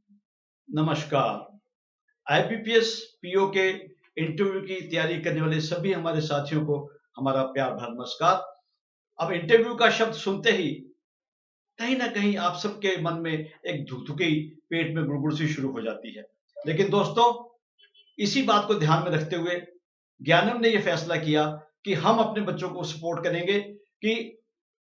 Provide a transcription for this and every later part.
नमस्कार। IBPS PO के interview की तैयारी करने वाले सभी हमारे साथियों को हमारा प्यार भरा नमस्कार। अब इंटरव्यू का शब्द सुनते ही कहीं ना कहीं आप सबके मन में एक धुकधुकी, पेट में गुड़गुड़ सी शुरू हो जाती है। लेकिन दोस्तों, इसी बात को ध्यान में रखते हुए ज्ञानम ने यह फैसला किया कि हम अपने बच्चों को सपोर्ट करेंगे कि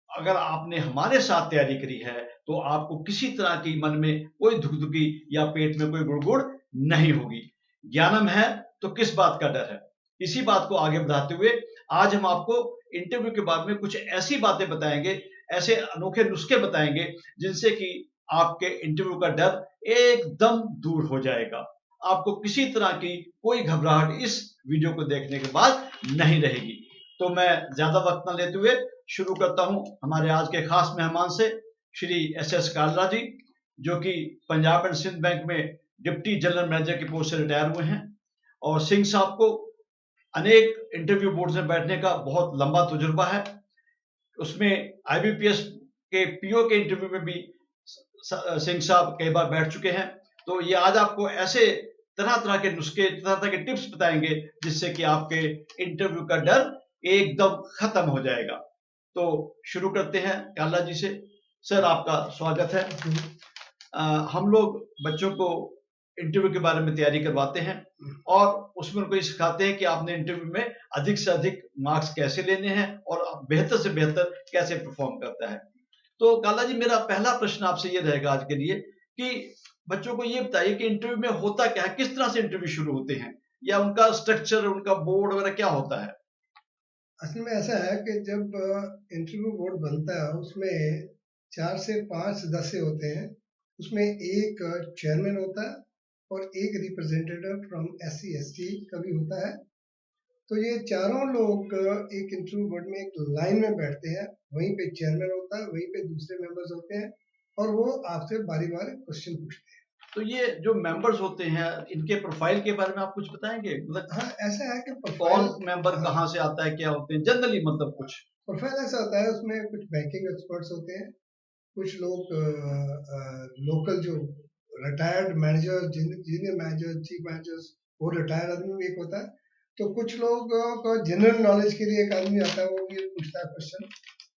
अगर आपने हमारे साथ तैयारी करी है तो आपको किसी तरह की मन में कोई धुकधुकी या पेट में कोई गुड़गुड़ नहीं होगी। ज्ञानम है तो किस बात का डर है। इसी बात को आगे बढ़ाते हुए आज हम आपको इंटरव्यू के बारे में कुछ ऐसी बातें बताएंगे, ऐसे अनोखे नुस्खे बताएंगे जिनसे कि आपके इंटरव्यू का डर एकदम दूर हो जाएगा। आपको किसी तरह की कोई घबराहट इस वीडियो को देखने के बाद नहीं रहेगी। तो मैं ज्यादा वक्त न लेते हुए शुरू करता हूं हमारे आज के खास मेहमान से, श्री एस कालरा जी, जो कि पंजाब एंड सिंध बैंक में डिप्टी जनरल मैनेजर की पोस्ट से रिटायर हुए हैं। और सिंह साहब को अनेक इंटरव्यू बोर्ड में बैठने का बहुत लंबा तजुर्बा है। उसमें आईबीपीएस के पीओ के इंटरव्यू में भी सिंह साहब कई बार बैठ चुके हैं। तो ये आज आपको ऐसे तरह तरह के नुस्खे, तरह तरह के टिप्स बताएंगे जिससे कि आपके इंटरव्यू का डर एकदम खत्म हो जाएगा। तो शुरू करते हैं काला जी से। सर, आपका स्वागत है। हम लोग बच्चों को इंटरव्यू के बारे में तैयारी करवाते हैं और उसमें उनको ये सिखाते हैं कि आपने इंटरव्यू में अधिक से अधिक मार्क्स कैसे लेने हैं और बेहतर से बेहतर कैसे परफॉर्म करता है। तो काला जी, मेरा पहला प्रश्न आपसे ये रहेगा आज के लिए कि बच्चों को ये बताइए कि इंटरव्यू में होता क्या है, किस तरह से इंटरव्यू शुरू होते हैं, या उनका स्ट्रक्चर, उनका बोर्ड वगैरह क्या होता है। असल में ऐसा है कि जब इंटरव्यू बोर्ड बनता है उसमें 4 से 5 सदस्य होते हैं। उसमें एक चेयरमैन होता है और एक रिप्रेजेंटेटिव फ्रॉम SC ST का भी होता है। तो ये चारों लोग एक इंटरव्यू बोर्ड में एक लाइन में बैठते हैं। वहीं पे चेयरमैन होता है, वहीं पे दूसरे मेंबर्स होते हैं और वो आपसे बारी बारी क्वेश्चन पूछते हैं। तो ये जो मेंबर्स होते हैं, इनके प्रोफाइल के बारे में आप कुछ बताएंगे, मतलब हाँ, ऐसा है कि कौन प्रोफाइल। मेंबर हाँ, कहाँ से आता है, क्या होते हैं जनरली, मतलब कुछ। प्रोफाइल ऐसा होता है, उसमें कुछ बैंकिंग एक्सपर्ट्स होते हैं, कुछ लोग लोकल जो retired manager, junior manager, chief managers, वो रिटायर्ड आदमी भी एक होता है। तो कुछ लोग को जनरल नॉलेज के लिए एक आदमी आता है, वो भी पूछता है क्वेश्चन।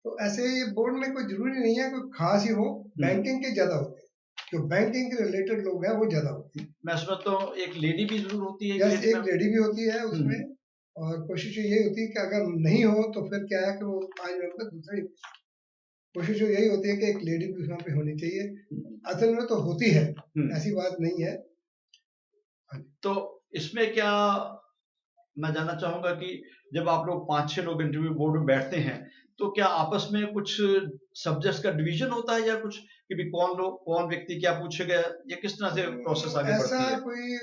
तो ऐसे ये बोर्ड में कोई जरूरी नहीं है कोई खास ही हो, बैंकिंग के ज्यादा होते हैं। जो बैंकिंग के रिलेटेड लोग हैं वो ज्यादा होते हैं। मैं समझता हूँ एक लेडी भी जरूर होती है, एक यस, लेडी एक लेडी भी होती है उसमें। और कोशिश यही होती है कि अगर नहीं हो तो फिर क्या है कि वो 5 मेंबर दूसरे, कोशिश यही होती है कि एक लेडी भी वहाँ पे होनी चाहिए। असल में तो होती है, ऐसी बात नहीं है। तो इसमें क्या मैं जानना चाहूंगा कि जब आप लोग 5-6 लोग इंटरव्यू बोर्ड में बैठते हैं तो क्या आपस में कुछ सब्जेक्ट्स का डिवीजन होता है, या कुछ कि भी कौन व्यक्ति क्या पूछेगा, या किस तरह से प्रोसेस आगे ऐसा बढ़ती है। कोई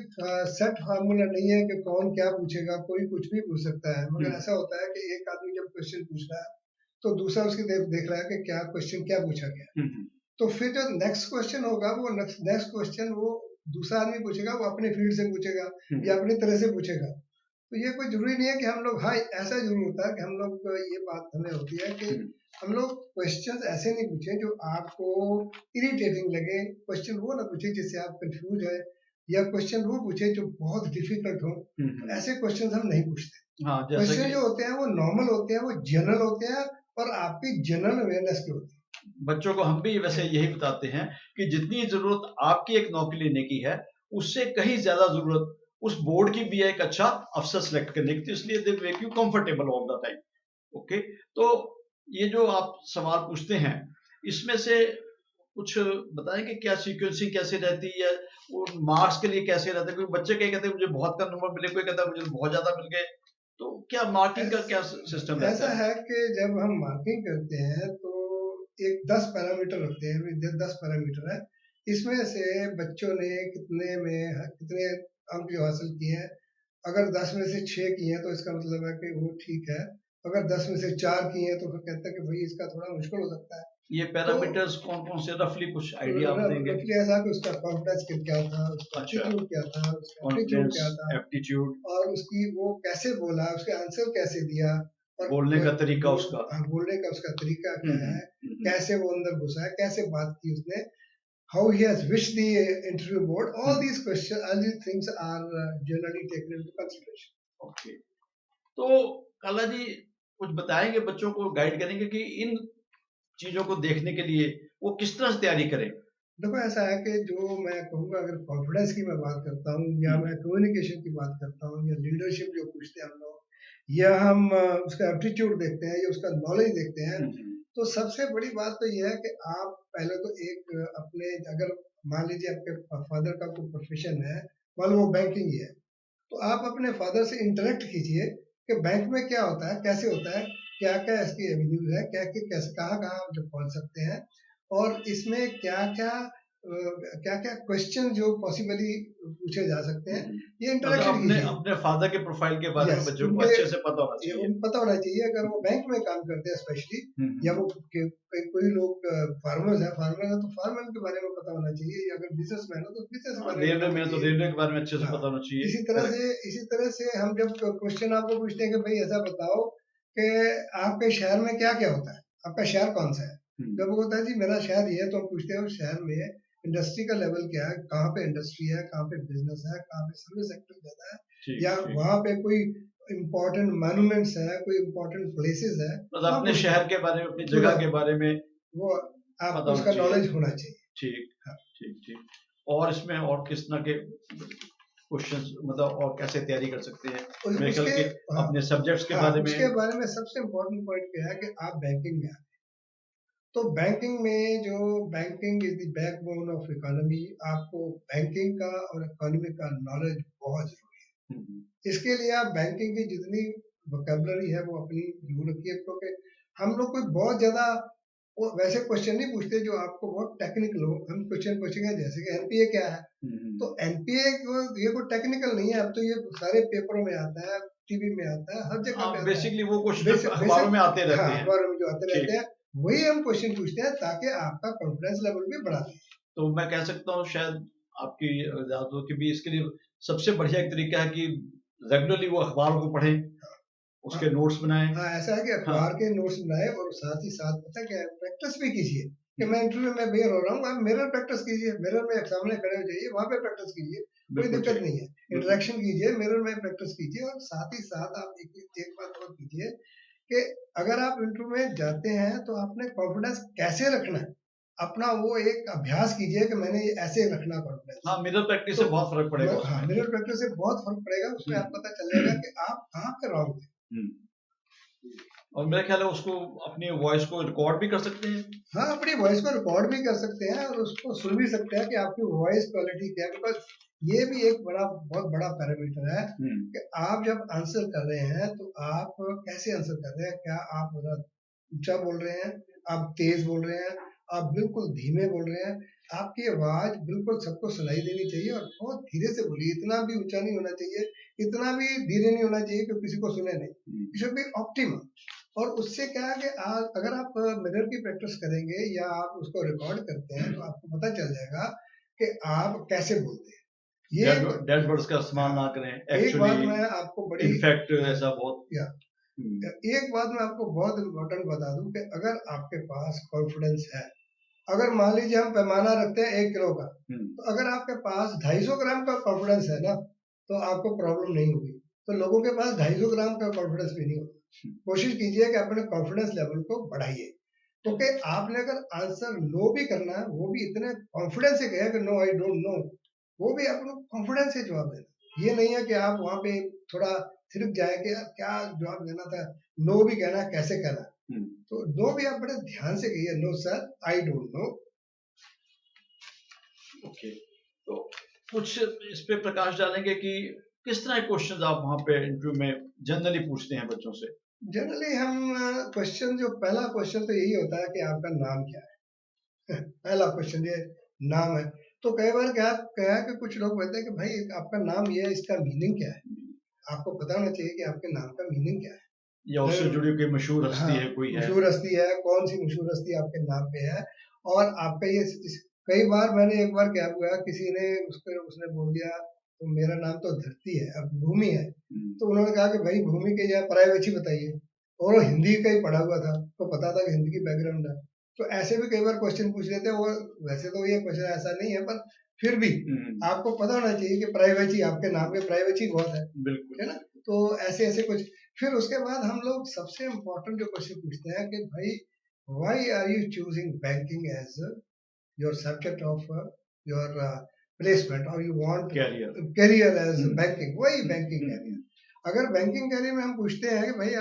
सेट फार्मूला नहीं है कि कौन क्या पूछेगा, कोई कुछ भी पूछ सकता है। मगर ऐसा होता है कि एक आदमी जब क्वेश्चन पूछ रहा है तो दूसरा उसकी देख रहा है कि क्या क्वेश्चन क्या पूछा गया। तो फिर जो नेक्स्ट क्वेश्चन होगा वो नेक्स्ट क्वेश्चन वो दूसरा आदमी पूछेगा, वो अपने फील्ड से पूछेगा या अपनी तरह से पूछेगा। तो ये कोई जरूरी नहीं है कि हम लोग, हाँ ऐसा जरूर होता है कि हम लोग, ये बात हमें होती है कि हम लोग क्वेश्चंस ऐसे नहीं पूछे जो आपको इरिटेटिंग लगे। क्वेश्चन वो ना पूछे जिससे आप कंफ्यूज है, या क्वेश्चन वो पूछे जो बहुत डिफिकल्ट हो। तो ऐसे क्वेश्चंस हम नहीं पूछते। हाँ, जैसे क्वेश्चन कि जो होते हैं वो नॉर्मल होते हैं, वो जनरल होते हैं और आपकी जनरल अवेयरनेस के होते हैं। बच्चों को हम भी वैसे यही बताते हैं कि जितनी जरूरत आपकी एक नौकरी लेने की है, उससे कहीं ज्यादा जरूरत उस बोर्ड की भी है एक अच्छा अफसर सेलेक्ट करने की। तो इसलिए they make you comfortable all the time. Okay. तो ये जो आप सवाल पूछते हैं, इसमें से कुछ बताएंगे क्या सीक्वेंसिंग कैसे रहती है, और मार्क्स के लिए कैसे रहता है, क्योंकि बच्चे कहीं कहते हैं मुझे बहुत कम नंबर मिले, कोई कहता है मुझे बहुत ज्यादा मिल गए। तो क्या मार्किंग का क्या सिस्टम रहता ऐसा है। है कि जब हम मार्किंग करते हैं तो एक 10 पैरामीटर रखते हैं, 10 पैरामीटर है। इसमें से बच्चों ने कितने अंक जो हासिल किए हैं। अगर 10 में से 6 किए हैं तो इसका मतलब है कि वो ठीक है। अगर 10 में से 4 किए हैं तो फिर कहते हैं कि भाई इसका थोड़ा मुश्किल हो सकता है। ये तो पैरामीटर्स कौन कौन से, रफली कुछ आइडिया आप देंगे। रफली ऐसा कि उसका कॉन्फिडेंस स्किल क्या था, उसका अच्छा, एप्टीट्यूड क्या था, उसका एप्टीट्यूड कॉन्फिडेंस, क्या था, एप्टीट्यूड, और उसकी वो कैसे बोला, उसके आंसर कैसे दिया, और बोलने का तरीका उसका। बोलने का उसका तरीका क्या है, कैसे वो अंदर घुसा है, कैसे बात की उसने। how he has wished the interview board. All these questions, all these things are generally taken into consideration. Okay, तो काला जी कुछ बताएंगे, बच्चों को गाइड करेंगे कि इन चीजों को देखने के लिए वो किस तरह से तैयारी करें? देखो ऐसा है कि जो मैं कहूँगा, अगर कॉन्फिडेंस की मैं बात करता हूँ या मैं कम्युनिकेशन की बात करता हूँ या लीडरशिप जो पूछते हैं हम लोग, या हम उसका एप्टीट्यूड देखते हैं या उसका नॉलेज देखते हैं, तो सबसे बड़ी बात तो यह है कि आप पहले तो एक अपने, अगर मान लीजिए आपके फादर का कोई प्रोफेशन है, मान लो वो बैंकिंग ही है, तो आप अपने फादर से इंटरेक्ट कीजिए कि बैंक में क्या होता है, कैसे होता है, क्या क्या इसकी एवेन्यूज है, क्या क्या कैसे कहाँ कहाँ आप जब पहुँच सकते हैं, और इसमें क्या क्या क्या क्या क्वेश्चन जो पॉसिबली पूछे जा सकते हैं, ये मतलब इंटरेक्शन अपने कीजिए। अपने फादर के प्रोफाइल के बारे में यस, बच्चों को उनके अच्छे से पता होना ये चाहिए। उनको पता होना चाहिए, अगर वो बैंक में काम करते हैं स्पेशली, या वो कोई लोग फार्मर्स है तो फार्मर के बारे में पता होना चाहिए, या अगर बिजनेसमैन हो तो बिजनेस के बारे में रेलवे पता में होना तो चाहिए। रेलवे के बारे में अच्छे से हाँ, पता होना चाहिए। इसी तरह से हम जब क्वेश्चन आपको पूछते हैं कि भाई ऐसा बताओ कि आपके शहर में क्या क्या होता है, आपका शहर कौन सा है, जब वो होता है जी मेरा शहर ये है, तो हम पूछते हैं उस शहर में इंडस्ट्री का लेवल क्या है, कहाँ पे इंडस्ट्री है, कहाँ पे बिजनेस है, कहाँ पे सर्विस सेक्टर ज्यादा है, या वहाँ पे कोई इम्पोर्टेंट मॉन्यूमेंट्स है, कोई इम्पोर्टेंट प्लेसेस है, मतलब अपने शहर के बारे में, अपनी जगह के बारे में वो आपको उसका नॉलेज होना चाहिए। ठीक, ठीक, ठीक। और इसमें और किस तरह के क्वेश्चंस, मतलब और कैसे तैयारी कर सकते हैं? मेरे ख्याल के अपने सब्जेक्ट्स के बारे में। उसके बारे में सबसे इम्पोर्टेंट पॉइंट क्या है कि आप बैंकिंग में आए, तो बैंकिंग में जो banking is the backbone of economy, आपको बैंकिंग का और इकोनॉमी का नॉलेज बहुत जरूरी है। इसके लिए आप बैंकिंग की जितनी वोकैबुलरी है वो अपनी जरूर रखिए, क्योंकि हम लोग कोई बहुत ज्यादा वो वैसे क्वेश्चन नहीं पूछते जो आपको बहुत टेक्निकल हो। हम क्वेश्चन पूछेंगे जैसे कि एनपीए क्या है, तो एनपीए को ये कोई टेक्निकल नहीं है, अब तो ये सारे पेपरों में आता है, टीवी में आता है, हर जगह पे आता है। बेसिकली वो क्वेश्चन अखबारों में आते रहते हैं। अखबारों में जो आते रहते हैं वही हम क्वेश्चन पूछते हैं, ताकि आपका कॉन्फिडेंस लेवल भी बढ़ा दें। तो मैं कह सकता हूँ शायद आपकी इजाजत हो कि भी इसके लिए सबसे बढ़िया एक तरीका है कि रेगुलरली वो अखबार को पढ़ें, उसके नोट्स बनाएं। हाँ, ऐसा है कि अखबार के नोट्स बनाए, और साथ ही साथ पता क्या है, प्रैक्टिस भी कीजिए कि मैं इंटरव्यू में बेयर हो रहा हूँ, आप मिरर प्रैक्टिस कीजिए, मिरर में सामने खड़े हो जाइए, वहां पे प्रैक्टिस कीजिए, कोई दिक्कत नहीं है, इंटरेक्शन कीजिए, मिरर में प्रैक्टिस कीजिए। और साथ ही साथ आप एक बात और कीजिए कि अगर आप इंटरव्यू में जाते हैं तो आपने कॉन्फिडेंस कैसे रखना है, अपना वो एक अभ्यास कीजिए कि मैंने ये ऐसे रखना कॉन्फिडेंस। हाँ, मिरर प्रैक्टिस से बहुत फर्क पड़ेगा उसमें। हाँ, मिरर प्रैक्टिस से बहुत फर्क पड़ेगा, उसमें आप पता चल जाएगा कि आप कहाँ पे रॉन्ग थे। और मेरा ख्याल है उसको अपनी वॉइस को रिकॉर्ड भी कर सकते हैं। हाँ, अपनी वॉइस को रिकॉर्ड भी कर सकते हैं और उसको सुन भी सकते हैं कि आपकी वॉइस क्वालिटी क्या है, बिकॉज ये भी एक बहुत बड़ा पैरामीटर है कि आप जब आंसर कर रहे हैं तो आप कैसे आंसर कर रहे हैं, क्या आप ऊंचा बोल रहे हैं, आप तेज बोल रहे हैं, आप बिल्कुल धीमे बोल रहे हैं, आपकी आवाज बिल्कुल सबको सुनाई देनी चाहिए, और बहुत धीरे से बोलिए, इतना भी ऊंचा नहीं होना चाहिए, इतना भी धीरे नहीं होना चाहिए कि किसी को सुने नहीं, इट शुड बी ऑप्टिमम। और उससे क्या है कि अगर आप मिरर की प्रैक्टिस करेंगे या आप उसको रिकॉर्ड करते हैं तो आपको पता चल जाएगा कि आप कैसे बोलते हैं। ये डेड वर्ड्स का इस्तेमाल ना करें। एक बात मैं आपको बड़ी इनफैक्ट ऐसा बहुत एक बात मैं आपको बहुत इम्पोर्टेंट बता दूं कि अगर आपके पास कॉन्फिडेंस है, अगर मान लीजिए हम पैमाना रखते हैं 1 किलो का, तो अगर आपके पास 250 ग्राम का कॉन्फिडेंस है ना, तो आपको प्रॉब्लम नहीं होगी। तो लोगों के पास 250 ग्राम का कॉन्फिडेंस भी नहीं होगा। कोशिश कीजिए कि अपने कॉन्फिडेंस लेवल को बढ़ाइए, क्योंकि आपने अगर आंसर नो भी करना है, वो भी इतने कॉन्फिडेंस से कहें कि नो आई डोंट नो, वो भी आपको कॉन्फिडेंस से जवाब देना। ये नहीं है कि आप वहां पे थोड़ा थिरक जाए कि यार क्या जवाब देना था, नो भी कहना है, कैसे कहना है। तो नो भी आप बड़े ध्यान से कहिए, no sir I don't know. Okay, तो कुछ इस पे प्रकाश डालेंगे कि किस तरह के क्वेश्चंस आप वहां पे इंटरव्यू में जनरली पूछते हैं बच्चों से? जनरली हम क्वेश्चन, जो पहला क्वेश्चन तो यही होता है कि आपका नाम क्या है। पहला क्वेश्चन ये नाम है। तो कई बार क्या है कि कुछ लोग कहते हैं कि भाई आपका नाम ये है, इसका मीनिंग क्या है, आपको पता होना चाहिए कि आपके नाम का मीनिंग क्या है, या उससे जुड़ी कोई मशहूर हस्ती है, कोई है मशहूर हस्ती है, कौन सी मशहूर हस्ती आपके नाम पे है। और आपका ये कई बार मैंने एक बार क्या हुआ, किसी ने उसने बोल दिया तो मेरा नाम तो धरती है, अब भूमि है, तो उन्होंने कहा कि भाई भूमि के यहाँ प्राइवेसी बताइए, और वो हिंदी का ही पढ़ा हुआ था, तो पता था कि हिंदी की बैकग्राउंड है, तो ऐसे भी कई बार क्वेश्चन पूछ लेते हैं वो, वैसे तो ये क्वेश्चन ऐसा नहीं है पर फिर भी आपको पता होना चाहिए कि प्राइवेसी, आपके नाम पे प्राइवेसी बहुत है, बिल्कुल है ना। तो ऐसे ऐसे कुछ, फिर उसके बाद हम लोग सबसे इम्पोर्टेंट जो क्वेश्चन पूछते हैं कि भाई why are you choosing banking as your subject of your placement, और you want career as banking, वही बैंकिंग कैरियर। अगर बैंकिंग कैरियर में हम पूछते हैं कि भाई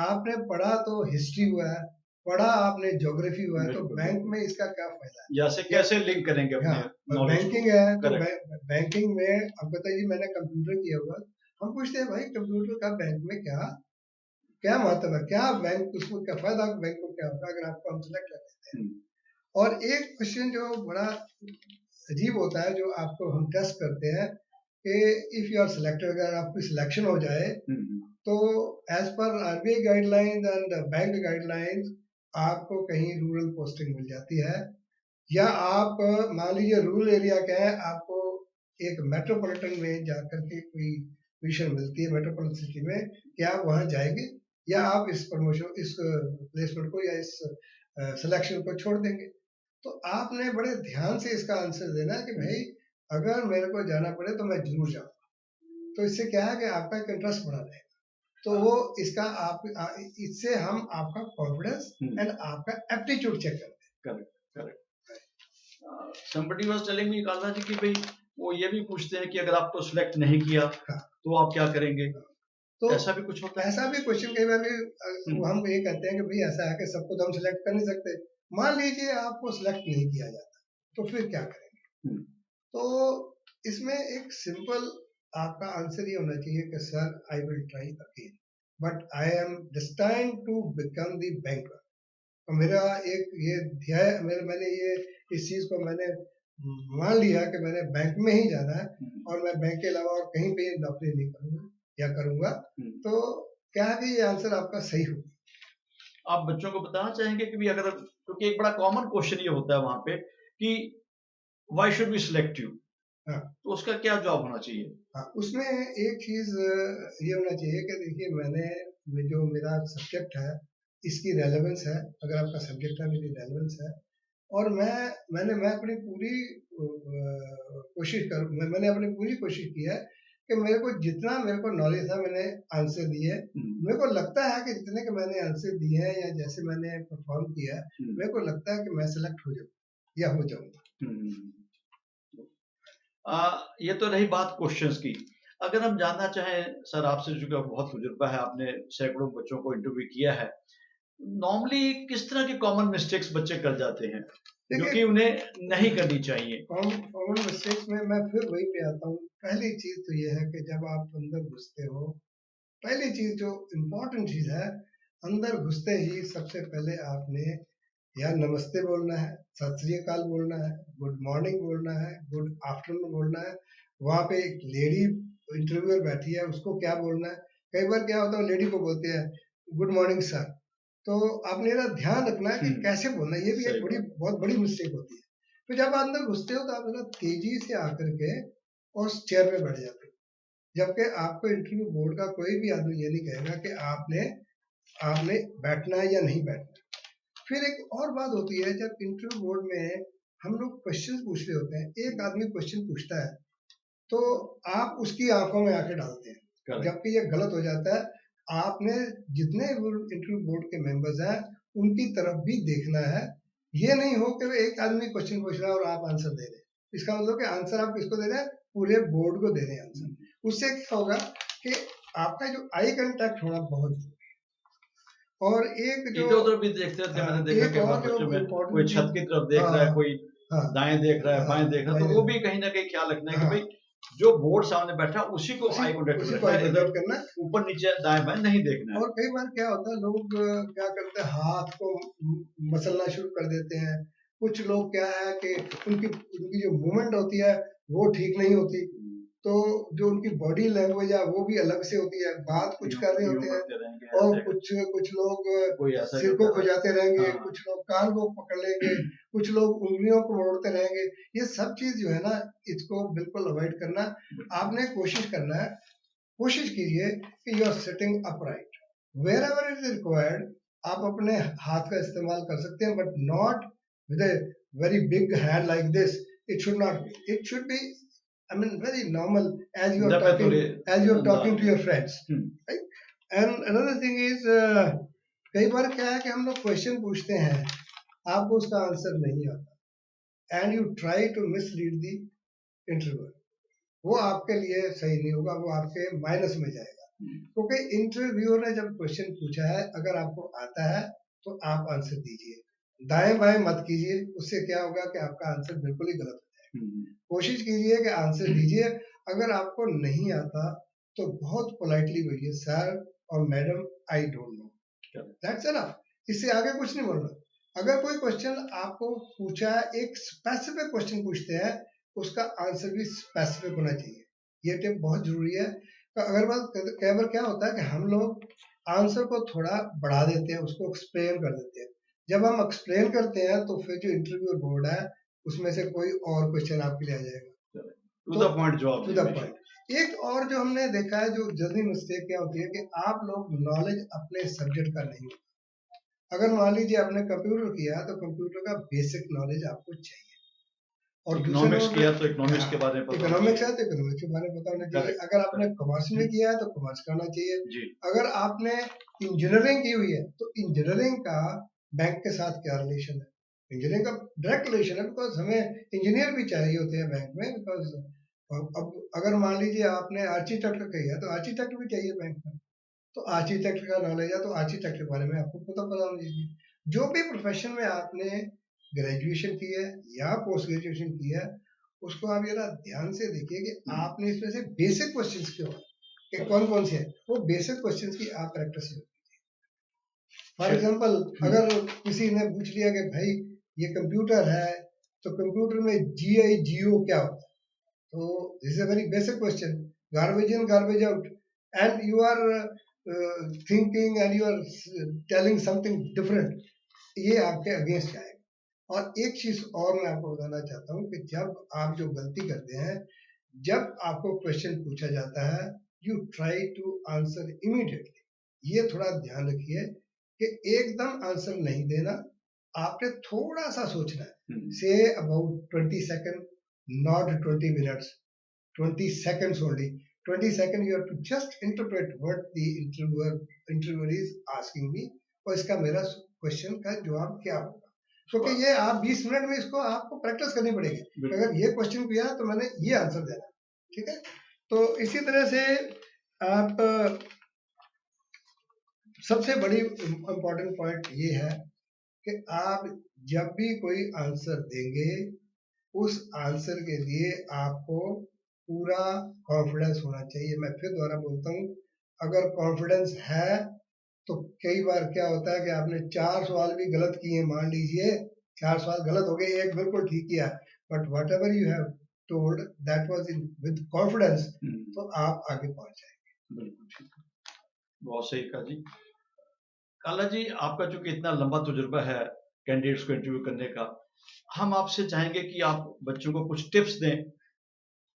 आपने पढ़ा तो हिस्ट्री हुआ है, पढ़ा आपने ज्योग्राफी हुआ है, तो बैंक में इसका क्या फायदा है, जैसे कैसे लिंक करेंगे अपने नॉलेज को? बैंकिंग है तो बैंकिंग में अब बताइए, मैंने कंप्यूटर किया हुआ, हम पूछते हैं भाई कंप्यूटर का बैंक में क्या क्या महत्व है, क्या बैंक उसको क्या फायदा, बैंक को क्या होगा अगर आपको हम सिलेक्ट कर देते हैं। और एक क्वेश्चन जो बड़ा अजीब होता है, जो आपको हम टेस्ट करते हैं कि इफ यू आर सिलेक्टेड, अगर आपकी सिलेक्शन हो जाए तो as per RBI guidelines and bank guidelines आपको कहीं रूरल पोस्टिंग मिल जाती है, या आप मान लीजिए रूरल एरिया का है, आपको एक मेट्रोपॉलिटन में जाकर के कोई पोजीशन मिलती है मेट्रोपॉलिटन सिटी में, क्या आप वहां जाएंगे या आप इस प्रमोशन, इस प्लेसमेंट को या इस सिलेक्शन को छोड़ देंगे। तो आपने बड़े ध्यान से इसका आंसर देना है कि भाई अगर मेरे को जाना पड़े तो मैं जरूर जाऊंगा। तो इससे क्या है कि आपका एक इंटरेस्ट बढ़ा रहेगा, तो वो इसका इससे हम आपका कॉन्फिडेंस एंड आपका एप्टीट्यूड चेक करते हैं। Correct correct. somebody was telling me Kanha ji कि भाई वो ये भी पूछते हैं कि अगर आपको सिलेक्ट नहीं किया तो आप क्या करेंगे? तो ऐसा भी कुछ होता है? ऐसा भी क्वेश्चन कई बार हम ये कहते हैं कि भाई ऐसा है कि सबको तो हम सिलेक्ट कर नहीं सकते, मान लीजिए आपको सिलेक्ट नहीं किया जाता तो फिर क्या करेंगे? तो इसमें एक सिंपल आपका आंसर ये होना चाहिए कि sir I will try again, but I am destined to become the banker. तो मेरा एक ये ध्येय, मैंने ये इस चीज को मैंने मान लिया कि मैंने बैंक में ही जाना है और मैं बैंक के अलावा और कहीं पे नौकरी नहीं करूंगा या करूंगा। तो क्या है कि ये आंसर आपका सही होगा। आप बच्चों को बताना चाहेंगे कि भी अगर, क्योंकि एक बड़ा कॉमन क्वेश्चन ये होता है वहां पे कि why should we select you, तो उसका क्या जवाब होना चाहिए? उसमें एक चीज ये होना चाहिए कि देखिए मैंने जो मेरा सब्जेक्ट है इसकी रेलेवेंस है, अगर आपका सब्जेक्ट है मेरी रेलेवेंस है, और मैं अपनी पूरी मैंने अपनी पूरी कोशिश की है कि मेरे को जितना मेरे को नॉलेज था मैंने आंसर दिए। मेरे को लगता है कि जितने के मैंने आंसर दिए हैं या जैसे मैंने परफॉर्म किया है, मेरे को लगता है कि मैं सिलेक्ट हो जाऊँ या हो जाऊंगा। ये तो रही बात क्वेश्चंस की। अगर हम जानना चाहें सर आपसे, जो बहुत तजुर्बा है, आपने सैकड़ों बच्चों को इंटरव्यू किया है, नॉर्मली किस तरह के कॉमन मिस्टेक्स बच्चे कर जाते हैं जो कि उन्हें नहीं करनी चाहिए? कॉमन मिस्टेक्स में मैं फिर वही पे आता हूँ। पहली चीज तो ये है कि जब आप अंदर घुसते हो, पहली चीज जो इम्पोर्टेंट चीज है, अंदर घुसते ही सबसे पहले आपने या नमस्ते बोलना है, सत श्री अकाल बोलना है, गुड मॉर्निंग बोलना है, गुड आफ्टरनून बोलना है। वहां पे एक लेडी इंटरव्यूअर बैठी है, उसको क्या बोलना है। कई बार क्या होता है लेडी को बोलते हैं गुड मॉर्निंग सर, तो आपने ना ध्यान रखना है कि कैसे बोलना है, ये भी एक बहुत बड़ी मिस्टेक होती है। तो जब आप अंदर घुसते हो तो आप ना तेजी से आकर के उस चेयर पे बैठ जाते हो, जबकि आपको इंटरव्यू बोर्ड का कोई भी आदमी ये नहीं कहेगा कि आपने बैठना है या नहीं बैठना। फिर एक और बात होती है, जब इंटरव्यू बोर्ड में हम लोग क्वेश्चन पूछ रहे होते हैं, एक आदमी क्वेश्चन पूछता है तो आप उसकी आंखों में आंखें डालते हैं, जबकि ये गलत हो जाता है। आपने जितने इंटरव्यू बोर्ड के मेंबर्स हैं उनकी तरफ भी देखना है, ये नहीं हो कि एक आदमी क्वेश्चन पूछ रहा है और आप आंसर दे रहे हैं। इसका मतलब कि आंसर आप किसको दे रहे हैं? पूरे बोर्ड को दे रहे हैं आंसर। उससे क्या होगा कि आपका जो आई कांटेक्ट होना बहुत जरूरी है। और एक जो इधर उधर भी देखते रहते हैं, मैंने देखा कि बच्चों में कोई छत की तरफ देख रहा है, कोई दाएं देख रहा है, बाएं देख रहा है, तो वो भी कहीं ना कहीं ख्याल रखना है कि भाई जो बोर्ड सामने बैठा उसी को आई कांटेक्ट करना है, ऊपर नीचे दाएं बाएं नहीं देखना है। और कई बार क्या होता है लोग क्या करते हैं, हाथ को मसलना शुरू कर देते हैं। कुछ लोग क्या है कि उनकी जो मूवमेंट होती है वो ठीक नहीं होती, तो जो उनकी बॉडी लैंग्वेज है वो भी अलग से होती है, बात कुछ कर रहे होते हैं और कुछ लोग सिर को खुजाते रहेंगे, कुछ लोग कान को पकड़ लेंगे, कुछ लोग उंगलियों को मोड़ते रहेंगे। ये सब चीज जो है ना, इसको बिल्कुल अवॉइड करना। आपने कोशिश करना है, कोशिश कीजिए कि you are sitting upright wherever it is required. आप अपने हाथ का इस्तेमाल कर सकते हैं, but not with a very big hand like this. It should not be. It should be, I mean, very normal as you are talking, to your friends, right? And another thing is, कई बार क्या है कि हम लोग question पूछते हैं, आपको उसका आंसर नहीं आता, and you try to mislead the interviewer. वो आपके लिए सही नहीं होगा, वो आपके माइनस में जाएगा. क्योंकि इंटरव्यूअर ने जब क्वेश्चन पूछा है, अगर आपको आता है तो आप आंसर दीजिए, दाएं बाएं मत कीजिए. उससे क्या होगा कि आपका आंसर बिल्कुल ही गलत हो जाएगा. कोशिश कीजिए कि आंसर दीजिए. अगर आपको नहीं आता तो बहुत पोलाइटली बोलिए, सर और madam, I don't no. That's enough. इससे आगे कुछ नहीं बोलना. अगर कोई क्वेश्चन आपको पूछा है, एक स्पेसिफिक क्वेश्चन पूछते हैं, उसका आंसर भी स्पेसिफिक होना चाहिए. ये टिप बहुत जरूरी है. तो अगर बात कई बार क्या होता है कि हम लोग आंसर को थोड़ा बढ़ा देते हैं, उसको एक्सप्लेन कर देते हैं. जब हम एक्सप्लेन करते हैं तो फिर जो इंटरव्यू बोर्ड है उसमें से कोई और क्वेश्चन आपके लिए आ जाएगा. टू द पॉइंट जवाब. To the point. एक और जो हमने देखा है, जो जल्दी मिस्टेक क्या होती है कि आप लोग नॉलेज अपने सब्जेक्ट का नहीं होता. अगर मान लीजिए आपने कंप्यूटर किया तो कंप्यूटर का बेसिक नॉलेज आपको चाहिए. और इकोनॉमिक्स किया तो इकोनॉमिक्स के बारे में पता, इकोनॉमिक्स है तो इकोनॉमिक्स के बारे में पता होना चाहिए. अगर आपने कॉमर्स में किया है तो कॉमर्स का होना चाहिए. अगर आपने इंजीनियरिंग की हुई है तो इंजीनियरिंग का बैंक के साथ क्या रिलेशन है. इंजीनियरिंग का डायरेक्ट रिलेशन है, बिकॉज हमें इंजीनियर भी चाहिए होते हैं बैंक में. बिकॉज अब अगर मान लीजिए आपने आर्किटेक्ट किया है तो आर्किटेक्ट भी चाहिए बैंक में. तो आर्किटेक्ट का नॉलेज है तो आर्किटेक्ट के बारे में आपको पता होना चाहिए. जो भी प्रोफेशन में आपने ग्रेजुएशन की है या पोस्ट ग्रेजुएशन की है, उसको आप जरा ध्यान से देखिए कि आपने इसमें से बेसिक क्वेश्चंस क्यों है, कि कौन कौन से हैं. वो बेसिक क्वेश्चंस की आप प्रैक्टिस कीजिए. फॉर एग्जांपल, अगर किसी ने पूछ लिया कि भाई ये कंप्यूटर है तो कंप्यूटर में GI GO क्या होता है, तो this is a very basic question. Garbage in garbage out, and you are thinking and you are telling something different. ये आपके अगेंस्ट आएगा. और एक चीज और मैं आपको बताना चाहता हूँ कि जब आप जो गलती करते हैं, जब आपको क्वेश्चन पूछा जाता है, you try to answer immediately. ये थोड़ा ध्यान रखिए कि एकदम आंसर नहीं देना. आपने थोड़ा सा सोचना है. Say about 20 second, not 20 minutes, 20 seconds only. 20 seconds you have to just interpret what the interviewer is asking me, और इसका मेरा क्वेश्चन का जवाब क्या होगा. क्योंकि ये आप 20 मिनट में इसको आपको प्रैक्टिस करनी पड़ेगी. अगर ये क्वेश्चन किया तो मैंने ये आंसर देना. ठीक है. तो इसी तरह से आप सबसे बड़ी इंपॉर्टेंट पॉइंट ये है कि आप जब भी कोई आंसर देंगे, उस आंसर के लिए आपको पूरा कॉन्फिडेंस होना चाहिए. मैं फिर दोबारा बोलता हूँ, अगर कॉन्फिडेंस है तो कई बार क्या होता है कि आपने 4 सवाल भी गलत किए, मान लीजिए 4 सवाल गलत हो गए, एक बिल्कुल ठीक किया, but what ever you have told that was in with confidence, तो आप आगे पहुंच जाएंगे. बिल्कुल ठीक. बहुत सही कहा जी. काला जी, आपका चूंकि इतना लंबा तजुर्बा है कैंडिडेट्स को इंटरव्यू करने का, हम आपसे चाहेंगे कि आप बच्चों को कुछ टिप्स दें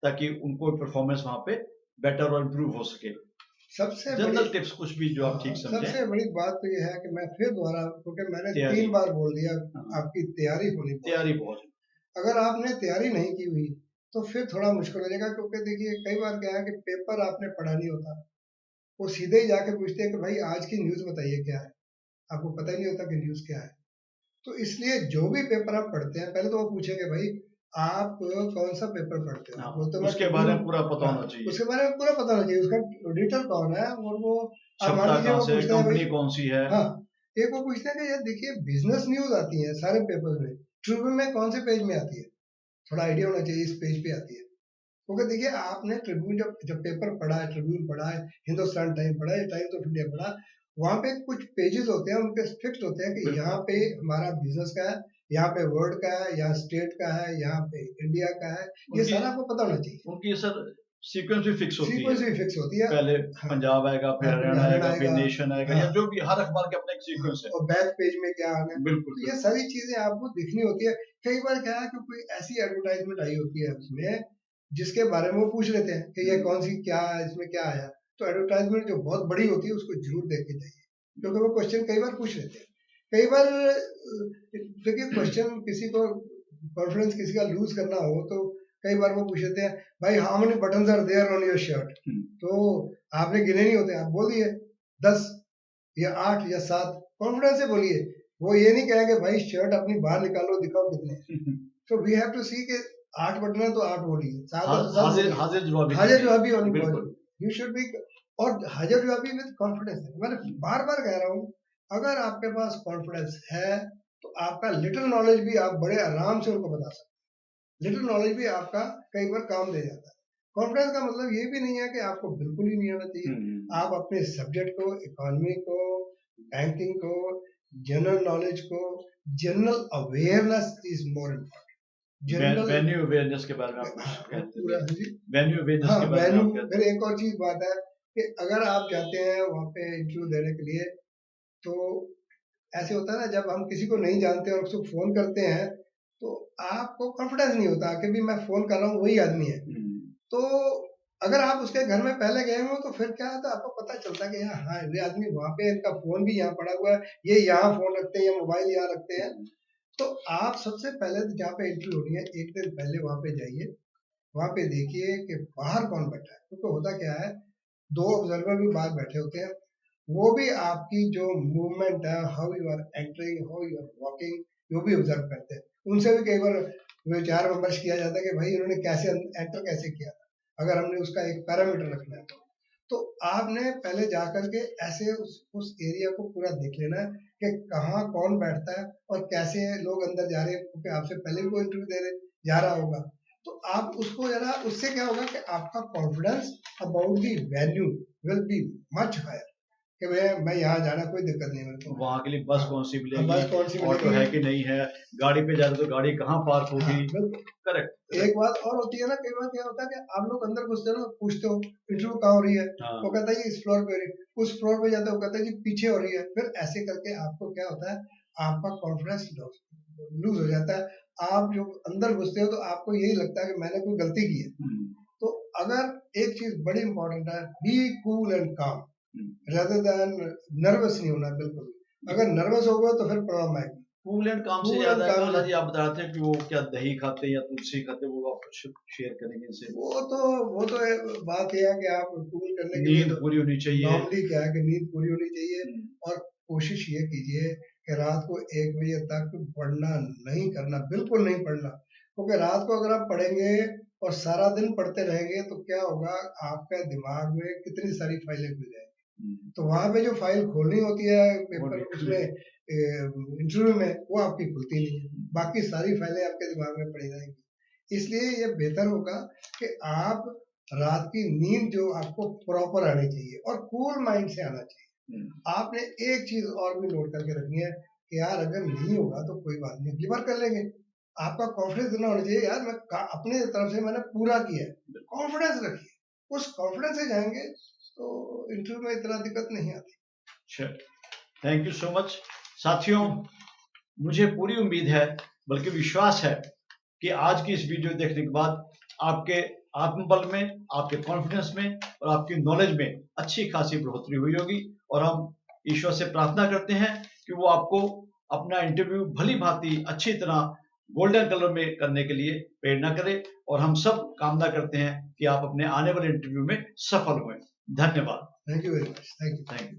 ताकि उनको परफॉर्मेंस वहां पे बेटर और इम्प्रूव हो सके. सबसे जनरल टिप्स कुछ भी जो आप ठीक समझें. सबसे बड़ी बात तो ये है कि मैं फिर दोबारा, क्योंकि मैंने 3 बार बोल दिया, आपकी तैयारी होनी. तैयारी बहुत. अगर आपने तैयारी नहीं की हुई तो फिर थोड़ा मुश्किल हो जाएगा. क्योंकि देखिए कई बार क्या है कि पेपर आपने पढ़ा नहीं होता, वो सीधे ही जाके पूछते हैं कि भाई आज की न्यूज बताइए क्या है. आपको पता ही नहीं होता कि न्यूज क्या है. तो इसलिए जो भी पेपर आप पढ़ते हैं, पहले तो वो पूछेंगे भाई आप कौन सा पेपर पढ़ते हो, तो उसके बारे में पूरा पता होना चाहिए. उसके बारे में पूरा पता होना चाहिए, उसका एडिटर कौन है, और वो आप मान लीजिए वो पूछते हैं कंपनी कौन सी है. हाँ, एक वो पूछते हैं कि यार देखिए बिजनेस न्यूज आती है सारे पेपर में, ट्रिब्यून में कौन से पेज में आती है, थोड़ा आइडिया होना चाहिए इस पेज पे आती है. क्योंकि देखिए आपने ट्रिब्यून जब पेपर पढ़ा है, ट्रिब्यून पढ़ा है, हिंदुस्तान टाइम पढ़ा है, टाइम्स ऑफ इंडिया पढ़ा, वहां पे कुछ पेजेस होते हैं, उनके फिक्स होते हैं कि यहाँ पे हमारा बिजनेस का है, यहाँ पे वर्ल्ड का है, यहाँ स्टेट का है, यहाँ पे इंडिया का है. ये सारा आपको पता होना चाहिए. उनकी सर सीक्वेंस भी फिक्स होती है. सीक्वेंस भी फिक्स होती है. पहले पंजाब आएगा, फिर हरियाणा आएगा, फिर नेशन आएगा, या जो भी हर अखबार के अपना एक सीक्वेंस है. और बैक पेज में क्या आना है. बिल्कुल. तो ये सारी चीजें आपको दिखनी होती है. कई बार क्या है कि कोई ऐसी एडवर्टाइजमेंट आई होती है उसमें जिसके बारे में वो पूछ लेते हैं कि ये कौन सी क्या है, इसमें क्या आया. तो एडवर्टाइजमेंट जो बहुत बड़ी होती है उसको जरूर देख के जाइए. क्योंकि वो क्वेश्चन कई बार पूछ लेते हैं। कई बार देखिए क्वेश्चन किसी को कॉन्फिडेंस किसी का लूज करना हो तो कई बार वो पूछ लेते हैं, भाई how many buttons are there on your shirt, तो आपने गिने नहीं होते, आप बोल दिए 10 या 8 या 7, कॉन्फिडेंस से बोलिए। वो ये नहीं कहेंगे भाई शर्ट अपनी बाहर निकालो दिखाओ कितने। तो वी हैव टू सी के 8 बटन है तो 8 बोलिए, 7 हाजिर जवाबी होनी चाहिए। यू शुड बी, और हाजिर जवाबी विद कॉन्फिडेंस। मैंने बार बार कह रहा हूँ, अगर आपके पास कॉन्फिडेंस है तो आपका लिटिल नॉलेज भी आप बड़े आराम से उनको बता सकते हैं। लिटिल नॉलेज भी आपका कई बार काम दे जाता है। कॉन्फिडेंस का मतलब ये भी नहीं है कि आपको बिल्कुल ही नहीं आना चाहिए। आप अपने सब्जेक्ट को, इकोनॉमी को, बैंकिंग को, जनरल नॉलेज को, general awareness is more important. Venue awareness के बारे में आप कुछ कहते हैं? वेन्यू अवेयरनेस हाँ, के बारे में आप कहते हैं? फिर एक और चीज बात है कि अगर आप जाते हैं वहाँ पे इंटरव्यू देने के लिए, तो ऐसे होता है ना, जब हम किसी को नहीं जानते और उसको फोन करते हैं तो आपको कॉन्फिडेंस नहीं होता कि भी मैं फोन कर रहा हूँ वही आदमी है। तो अगर आप उसके घर में पहले गए हो तो फिर क्या होता है, आपको पता चलता है कि हाँ ये आदमी वहाँ पे, इनका फोन भी यहाँ पड़ा हुआ है, ये यहाँ फोन रखते हैं या मोबाइल यहाँ रखते हैं। तो आप सबसे पहले जहाँ पे एंट्री होनी है एक दिन पहले वहाँ पे जाइए, वहाँ पे देखिए कि बाहर कौन बैठा है, क्योंकि होता क्या है, 2 ऑब्जर्वर भी बाहर बैठे होते हैं, वो भी आपकी जो मूवमेंट है, how you are entering, how you are walking, वो भी ऑब्जर्व करते हैं। उनसे भी कई बार विचार विमर्श किया जाता है कि भाई इन्होंने कैसे एंटर कैसे किया था, अगर हमने उसका एक पैरामीटर रखना है तो आपने पहले जाकर के ऐसे उस एरिया को पूरा देख लेना है कि कहाँ कौन बैठता है और कैसे लोग अंदर जा रहे हैं, क्योंकि आपसे पहले भी कोई इंटरव्यू दे रहे जा रहा होगा। तो आप उसको जरा, उससे क्या होगा कि आपका confidence about the venue will be much higher, कि मैं यहाँ जाना कोई दिक्कत नहीं मेरे को, वहाँ के लिए बस कौन सी बस मिलेगी, कौन सी ऑटो है कि नहीं है, गाड़ी पे जा रहे तो गाड़ी कहाँ पार्क होगी। बिल्कुल करेक्ट। एक बात और होती है ना, कई बार क्या होता है कि आप लोग अंदर घुसते हो ना, पूछते हो इंटरव्यू कहाँ हो रही है, वो कहता है जी इस फ्लोर पे हो रही है, उस फ्लोर पे जाते हो कहता है जी पीछे हो रही है। फिर ऐसे करके आपको क्या होता है, आपका कॉन्फिडेंस लूज हो जाता है। आप जो अंदर घुसते हो तो आपको यही लगता है कि मैंने कोई गलती की है। तो अगर एक चीज बड़ी इंपॉर्टेंट है, बी कूल एंड काम rather than नर्वस नहीं होना बिल्कुल। अगर नर्वस हो गए तो फिर प्रॉब्लम आएगी। कूल एंड काम से याद आया, कान्हा जी आप बता रहे थे कि वो क्या दही खाते हैं या तुलसी खाते हैं, वो आप शेयर करेंगे इनसे? वो तो बात यह है कि आप कूल करने के लिए नींद पूरी होनी चाहिए। नॉर्मली क्या है कि नींद पूरी होनी चाहिए, और कोशिश ये कीजिए कि रात को 1 बजे तक पढ़ना नहीं करना, बिल्कुल नहीं पढ़ना, क्योंकि रात को अगर आप पढ़ेंगे और सारा दिन पढ़ते रहेंगे तो क्या होगा, आपके दिमाग में कितनी सारी फाइलें खुल जाएंगी। तो वहां पे जो फाइल खोलनी होती है पेपर उसमें इंटरव्यू में, वो आपकी खुलती नहीं है, बाकी सारी फाइलें आपके दिमाग में पड़ी रहेंगी। इसलिए ये बेहतर होगा कि आप रात की नींद जो आपको प्रॉपर आनी चाहिए और कूल माइंड से आना चाहिए। आपने एक चीज और भी नोट करके रखनी है कि यार अगर नहीं होगा तो कोई बात नहीं, अगली बार कर लेंगे। आपका कॉन्फिडेंस इतना होना चाहिए, यार मैं अपने तरफ से मैंने पूरा किया है, कॉन्फिडेंस रखिए, उस कॉन्फिडेंस से जाएंगे तो इंटरव्यू में इतना दिक्कत नहीं आती। थैंक यू सो मच साथियों, मुझे पूरी उम्मीद है बल्कि विश्वास है कि आज की इस वीडियो देखने के बाद आपके आत्मबल में, आपके कॉन्फिडेंस में और आपकी नॉलेज में अच्छी खासी बढ़ोतरी हुई होगी। और हम ईश्वर से प्रार्थना करते हैं कि वो आपको अपना इंटरव्यू भली भांति अच्छी तरह गोल्डन कलर में करने के लिए प्रेरणा करे, और हम सब कामना करते हैं कि आप अपने आने वाले इंटरव्यू में सफल हुए। धन्यवाद। Thank you very much. Thank you.